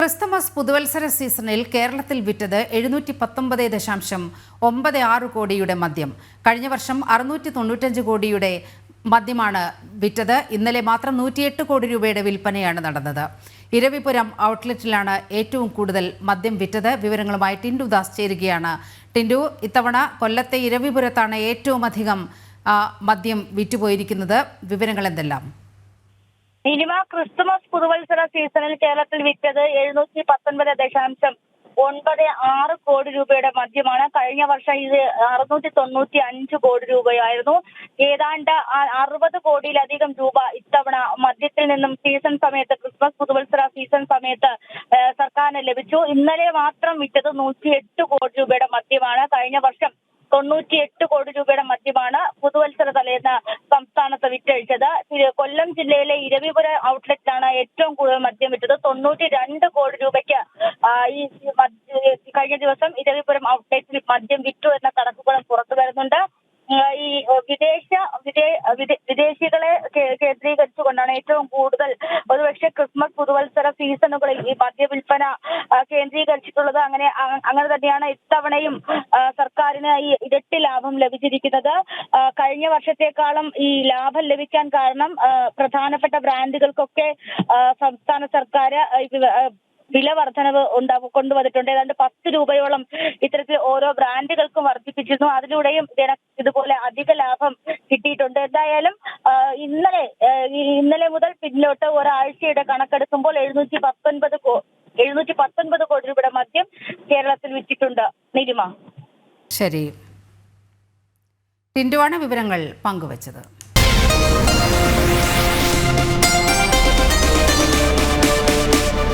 Christmas പുതുവത്സര സീസണിൽ കേരളത്തിൽ വിറ്റത് 719.96 കോടിയുടെ മദ്യം. കഴിഞ്ഞ വർഷം 695 കോടിയുടെ മദ്യമാണ് വിറ്റത്. ഇന്നലെ മാത്രം 108 കോടി രൂപയുടെ വിൽപ്പനയാണ് നടന്നത്. ഇരവിപുരം ഔട്ട്ലെറ്റിലാണ് ഏറ്റവും കൂടുതൽ മദ്യം വിറ്റത്. വിവരങ്ങളുമായി ടിൻഡു ദാസ് ചേരുകയാണ്. ടിൻഡു, ഇത്തവണ കൊല്ലത്തെ ഇരവിപുരത്താണ് ഏറ്റവും അധികം മദ്യം വിറ്റുപോയിരിക്കുന്നത്. വിവരങ്ങൾ എന്തെല്ലാം? ഇനിമ ക്രിസ്തുമസ് പുതുവത്സര സീസണിൽ കേരളത്തിൽ വിറ്റത് 719.96 കോടി രൂപയുടെ മദ്യമാണ്. കഴിഞ്ഞ വർഷം ഇത് 695 കോടി രൂപയായിരുന്നു. ഏതാണ്ട് 60 കോടിയിലധികം രൂപ ഇത്തവണ മദ്യത്തിൽ നിന്നും സീസൺ സമയത്ത്, ക്രിസ്മസ് പുതുവത്സര സീസൺ സമയത്ത് സർക്കാരിന് ലഭിച്ചു. ഇന്നലെ മാത്രം വിറ്റത് 108 കോടി രൂപയുടെ മദ്യമാണ്. കഴിഞ്ഞ വർഷം 98 കോടി രൂപയുടെ മദ്യമാണ് പുതുവത്സര തലേന്ന് സംസ്ഥാനത്ത് വിറ്റഴിച്ചത്. കൊല്ലം ജില്ലയിലെ ഇരവിപുരം ഔട്ട്ലെറ്റിലാണ് ഏറ്റവും കൂടുതൽ മദ്യം വിറ്റത്. 92 കോടി രൂപയ്ക്ക് ഈ കഴിഞ്ഞ ദിവസം ഇരവിപുരം ഔട്ട്ലെറ്റിൽ മദ്യം വിറ്റു എന്ന കണക്കുകളും പുറത്തു വരുന്നുണ്ട്. ഈ വിദേശികളെ കേന്ദ്രീകരിച്ചുകൊണ്ടാണ് ഏറ്റവും കൂടുതൽ ഒരുപക്ഷെ ക്രിസ്മസ് പുതുവത്സര സീസണുകളിൽ ഈ മദ്യവിൽപ്പന കേന്ദ്രീകരിച്ചിട്ടുള്ളത്. അങ്ങനെ തന്നെയാണ് ഇത്തവണയും സർക്കാരിന് ഈ ഇരട്ടി ലാഭം ലഭിച്ചിരിക്കുന്നത്. കഴിഞ്ഞ വർഷത്തെക്കാളും ഈ ലാഭം ലഭിക്കാൻ കാരണം പ്രധാനപ്പെട്ട ബ്രാൻഡുകൾക്കൊക്കെ സംസ്ഥാന സർക്കാർ വില വർധനവ് കൊണ്ടുവന്നിട്ടുണ്ട്. ഏതാണ്ട് 10 രൂപയോളം ഇത്തരത്തിൽ ഓരോ ബ്രാൻഡുകൾക്കും വർദ്ധിപ്പിച്ചിരുന്നു. അതിലൂടെയും ഇതുപോലെ അധിക ലാഭം കിട്ടിയിട്ടുണ്ട്. എന്തായാലും ഇന്നലെ മുതൽ പിന്നോട്ട് ഒരാഴ്ചയുടെ കണക്കെടുക്കുമ്പോൾ 719 കോടി രൂപയുടെ മദ്യം കേരളത്തിൽ വിറ്റിട്ടുണ്ട്. നീലിമ. ശരി, ടിൻഡുവാണ് വിവരങ്ങൾ പങ്കുവച്ചത്.